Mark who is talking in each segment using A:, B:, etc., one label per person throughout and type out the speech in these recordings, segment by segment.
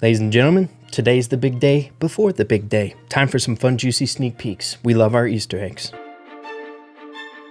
A: Ladies and gentlemen, today's the big day before the big day. Time for some fun, juicy sneak peeks. We love our Easter eggs.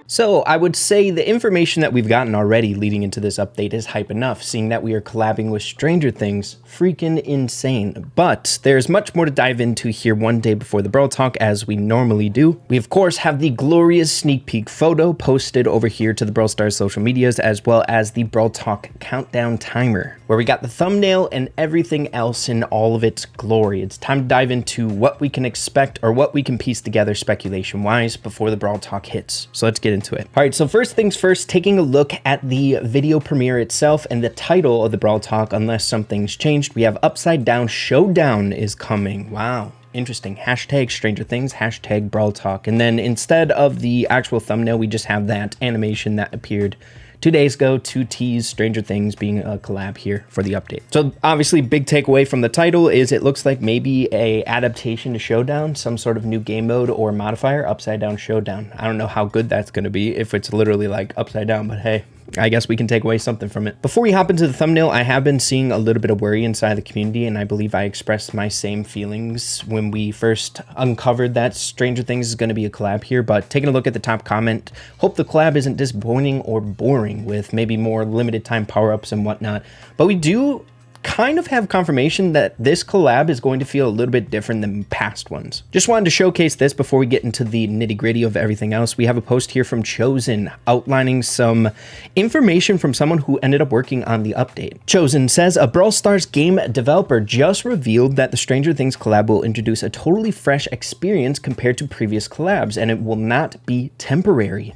A: So I would say the information that we've gotten already leading into this update is hype enough, seeing that we are collabing with Stranger Things. Freaking insane. But there's much more to dive into here one day before the Brawl Talk, as we normally do. We of course have the glorious sneak peek photo posted over here to the BrawlStar's social medias, as well as the Brawl Talk countdown timer, where we got the thumbnail and everything else in all of its glory. It's time to dive into what we can expect, or what we can piece together speculation wise before the Brawl Talk hits. So let's get into it. All right, so first things first, taking a look at the video premiere itself and the title of the Brawl Talk, unless something's changed, we have upside down Showdown is coming. Wow. Interesting. Hashtag Stranger Things, hashtag Brawl Talk. And then instead of the actual thumbnail, we just have that animation that appeared 2 days ago to tease Stranger Things being a collab here for the update. So obviously big takeaway from the title is it looks like maybe a adaptation to Showdown, some sort of new game mode or modifier, upside down Showdown. I don't know how good that's going to be if it's literally like upside down, but hey, I guess we can take away something from it. Before we hop into the thumbnail, I have been seeing a little bit of worry inside the community, and I believe I expressed my same feelings when we first uncovered that Stranger Things is going to be a collab here. But taking a look at the top comment, hope the collab isn't disappointing or boring with maybe more limited time power-ups and whatnot. But we do kind of have confirmation that this collab is going to feel a little bit different than past ones. Just wanted to showcase this before we get into the nitty-gritty of everything else. We have a post here from Chosen outlining some information from someone who ended up working on the update. Chosen says, a Brawl Stars game developer just revealed that the Stranger Things collab will introduce a totally fresh experience compared to previous collabs, and it will not be temporary.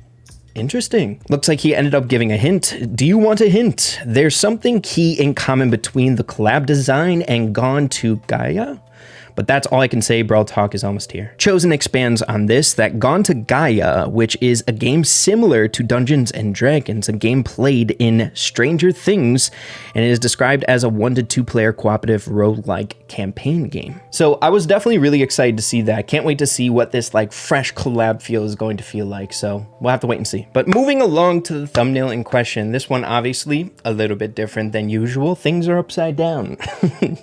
A: Interesting. Looks like he ended up giving a hint. Do you want a hint? There's something key in common between the collab design and Gone to Gaia. But that's all I can say. Brawl Talk is almost here. Chosen expands on this, that Gone to Gaia, which is a game similar to Dungeons and Dragons, a game played in Stranger Things, and it is described as a 1 to 2 player cooperative roguelike campaign game. So I was definitely really excited to see that. Can't wait to see what this like fresh collab feel is going to feel like. So we'll have to wait and see. But moving along to the thumbnail in question, this one obviously a little bit different than usual. Things are upside down.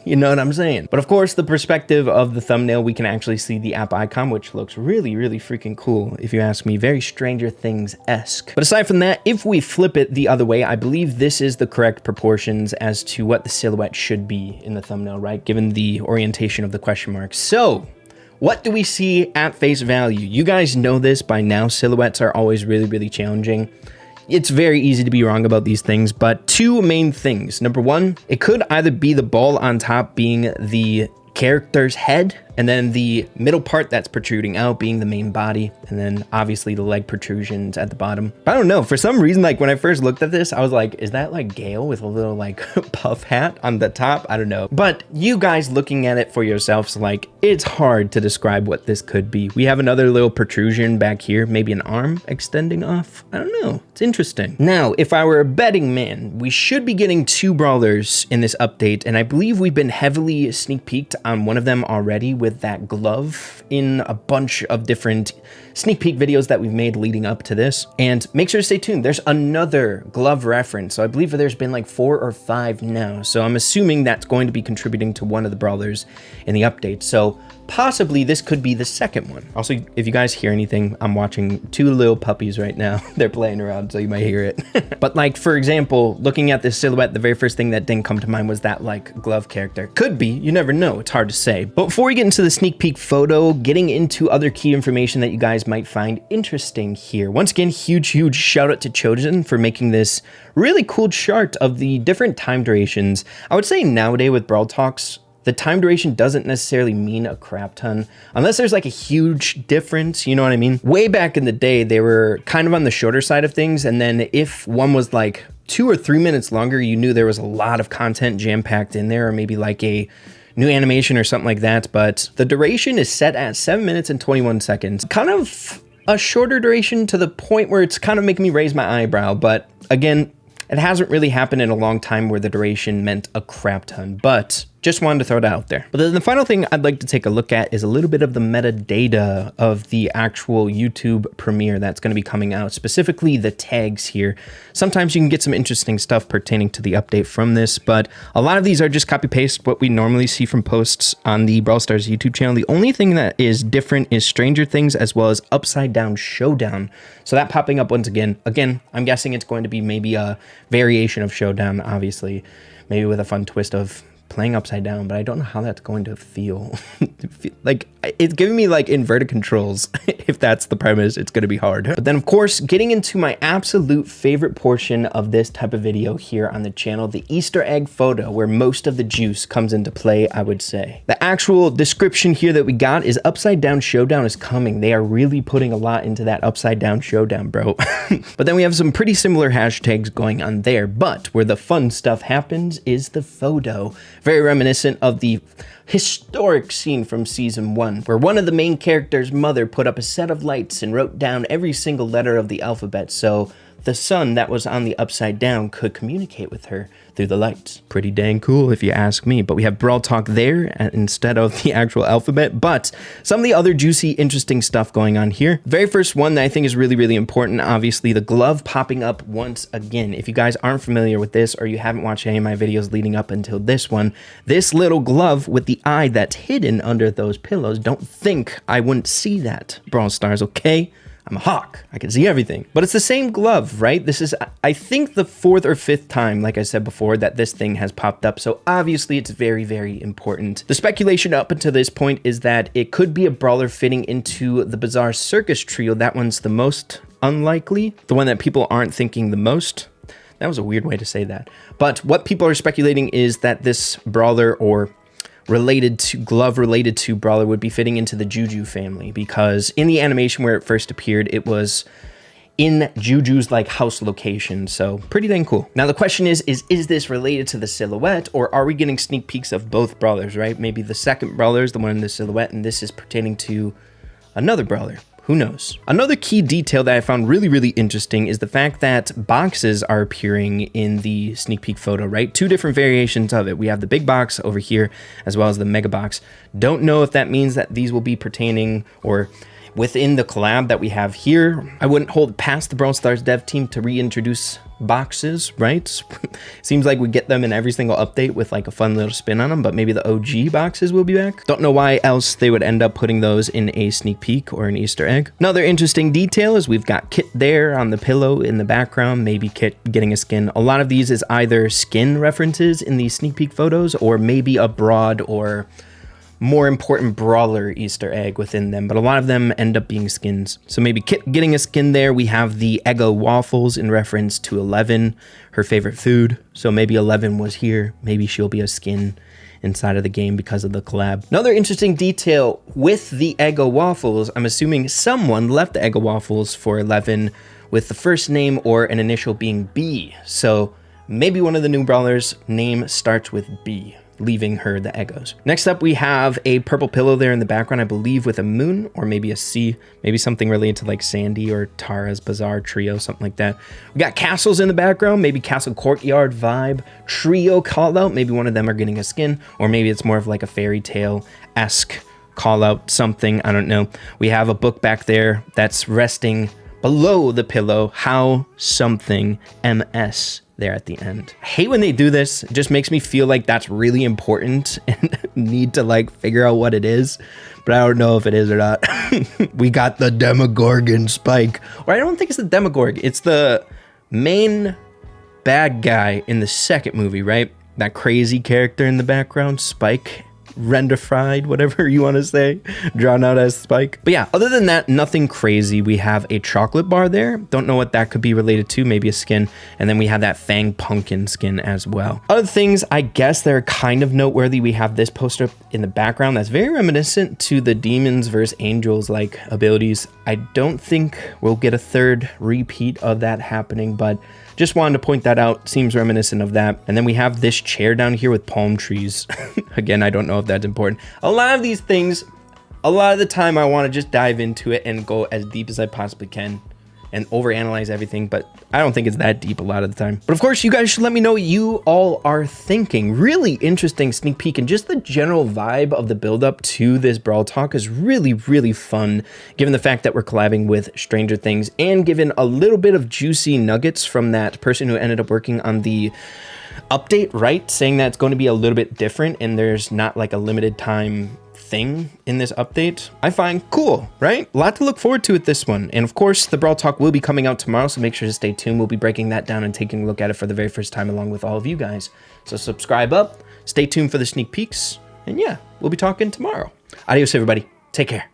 A: You know what I'm saying? But of course, the perspective of the thumbnail, we can actually see the app icon, which looks really freaking cool, if you ask me. Very Stranger Things-esque. But aside from that, if we flip it the other way, I believe this is the correct proportions as to what the silhouette should be in the thumbnail, right? Given the orientation of the question mark. So what do we see at face value? You guys know this by now. Silhouettes are always really challenging. It's very easy to be wrong about these things, but two main things. Number one, it could either be the ball on top being the character's head, and then the middle part that's protruding out being the main body, and then obviously the leg protrusions at the bottom. I don't know, for some reason, like when I first looked at this, I was like, is that like Gale with a little like puff hat on the top? I don't know. But you guys looking at it for yourselves, like, it's hard to describe what this could be. We have another little protrusion back here, maybe an arm extending off. I don't know. It's interesting. Now, if I were a betting man, we should be getting 2 brawlers in this update, and I believe we've been heavily sneak peeked on one of them already with that glove in a bunch of different sneak peek videos that we've made leading up to this. And make sure to stay tuned. There's another glove reference. So I believe there's been like 4 or 5 now. So I'm assuming that's going to be contributing to one of the brawlers in the update. So possibly this could be the second one. Also, if you guys hear anything, I'm watching 2 little puppies right now. They're playing around, so you might hear it. But like, for example, looking at this silhouette, the very first thing that didn't come to mind was that like glove character. Could be, you never know. It's hard to say. But before we get into the sneak peek photo, getting into other key information that you guys might find interesting here. Once again, huge shout out to Chosen for making this really cool chart of the different time durations. I would say nowadays with Brawl Talks, the time duration doesn't necessarily mean a crap ton, unless there's like a huge difference, you know what I mean? Way back in the day, they were kind of on the shorter side of things, and then if one was like 2 or 3 minutes longer, you knew there was a lot of content jam-packed in there, or maybe like a new animation or something like that. But the duration is set at 7 minutes and 21 seconds. Kind of a shorter duration to the point where it's kind of making me raise my eyebrow, but again, it hasn't really happened in a long time where the duration meant a crap ton. But Just wanted to throw that out there. But then the final thing I'd like to take a look at is a little bit of the metadata of the actual YouTube premiere that's going to be coming out, specifically the tags here. Sometimes you can get some interesting stuff pertaining to the update from this, but a lot of these are just copy paste what we normally see from posts on the BrawlStar's YouTube channel. The only thing that is different is Stranger Things as well as Upside Down Showdown. So that popping up once again. Again, I'm guessing it's going to be maybe a variation of Showdown, obviously, maybe with a fun twist of playing upside down, but I don't know how that's going to feel. Like, it's giving me like inverted controls. If that's the premise, it's going to be hard. But then of course, getting into my absolute favorite portion of this type of video here on the channel, the Easter egg photo, where most of the juice comes into play, I would say. The actual description here that we got is Upside Down Showdown is coming. They are really putting a lot into that Upside Down Showdown, bro. But then we have some pretty similar hashtags going on there, but where the fun stuff happens is the photo. Very reminiscent of the historic scene from season 1, where one of the main characters' mother put up a set of lights and wrote down every single letter of the alphabet so the sun that was on the upside down could communicate with her through the lights. Pretty dang cool if you ask me. But we have Brawl Talk there instead of the actual alphabet. But some of the other juicy, interesting stuff going on here. Very first one that I think is really, really important, obviously the glove popping up once again. If you guys aren't familiar with this or you haven't watched any of my videos leading up until this one, this little glove with the eye that's hidden under those pillows, don't think I wouldn't see that, Brawl Stars, okay? I'm a hawk. I can see everything. But it's the same glove, right? This is, I think, the 4th or 5th time, like I said before, that this thing has popped up. So obviously it's very, very important. The speculation up until this point is that it could be a brawler fitting into the Bizarre Circus trio. That one's the most unlikely. The one that people aren't thinking the most. That was a weird way to say that. But what people are speculating is that this brawler or glove related to brawler would be fitting into the Juju family, because in the animation where it first appeared, it was in Juju's like house location. So pretty dang cool. Now the question is this related to the silhouette, or are we getting sneak peeks of both brawlers, right? Maybe the second brawler is the one in the silhouette and this is pertaining to another brawler. Who knows? Another key detail that I found really, really interesting is the fact that boxes are appearing in the sneak peek photo, right? 2 different variations of it. We have the big box over here as well as the mega box. Don't know if that means that these will be pertaining or within the collab that we have here. I wouldn't hold past the BrawlStar's dev team to reintroduce boxes, right? Seems like we get them in every single update with like a fun little spin on them, but maybe the OG boxes will be back. Don't know why else they would end up putting those in a sneak peek or an Easter egg. Another interesting detail is we've got Kit there on the pillow in the background, maybe Kit getting a skin. A lot of these is either skin references in these sneak peek photos or maybe a broad or more important brawler Easter egg within them, but a lot of them end up being skins. So maybe Kit getting a skin there. We have the Eggo waffles in reference to 11, her favorite food. So maybe 11 was here. Maybe she'll be a skin inside of the game because of the collab. Another interesting detail with the Eggo waffles, I'm assuming someone left the Eggo waffles for 11 with the first name or an initial being B. So maybe one of the new brawlers' name starts with B, leaving her the Eggos. Next up, we have a purple pillow there in the background, I believe with a moon or maybe a C, maybe something related to like Sandy or Tara's Bizarre Trio, something like that. We got castles in the background, maybe Castle Courtyard vibe, trio call out, maybe one of them are getting a skin, or maybe it's more of like a fairy tale-esque call out something, I don't know. We have a book back there that's resting below the pillow, how something MS there at the end. I hate when they do this. It just makes me feel like that's really important and need to like figure out what it is, but I don't know if it is or not. We got the Demogorgon Spike, or I don't think it's the Demogorgon. It's the main bad guy in the second movie, right? That crazy character in the background, Spike. Rendified, whatever you want to say, drawn out as Spike. But yeah, other than that, nothing crazy. We have a chocolate bar there. Don't know what that could be related to, maybe a skin. And then we have that Fang Pumpkin skin as well. Other things, I guess they're kind of noteworthy. We have this poster in the background that's very reminiscent to the Demons vs. Angels like abilities. I don't think we'll get a third repeat of that happening, but just wanted to point that out. Seems reminiscent of that. And then we have this chair down here with palm trees. Again, I don't know if that's important. A lot of these things, a lot of the time I want to just dive into it and go as deep as I possibly can and overanalyze everything, but I don't think it's that deep a lot of the time. But of course, you guys should let me know what you all are thinking. Really interesting sneak peek, and just the general vibe of the build up to this Brawl Talk is really, really fun, given the fact that we're collabing with Stranger Things, and given a little bit of juicy nuggets from that person who ended up working on the update, right? Saying that it's going to be a little bit different and there's not like a limited time thing in this update. I find cool, right? A lot to look forward to with this one. And of course, the Brawl Talk will be coming out tomorrow, so make sure to stay tuned. We'll be breaking that down and taking a look at it for the very first time along with all of you guys. So subscribe up, stay tuned for the sneak peeks, and yeah, we'll be talking tomorrow. Adios, everybody. Take care.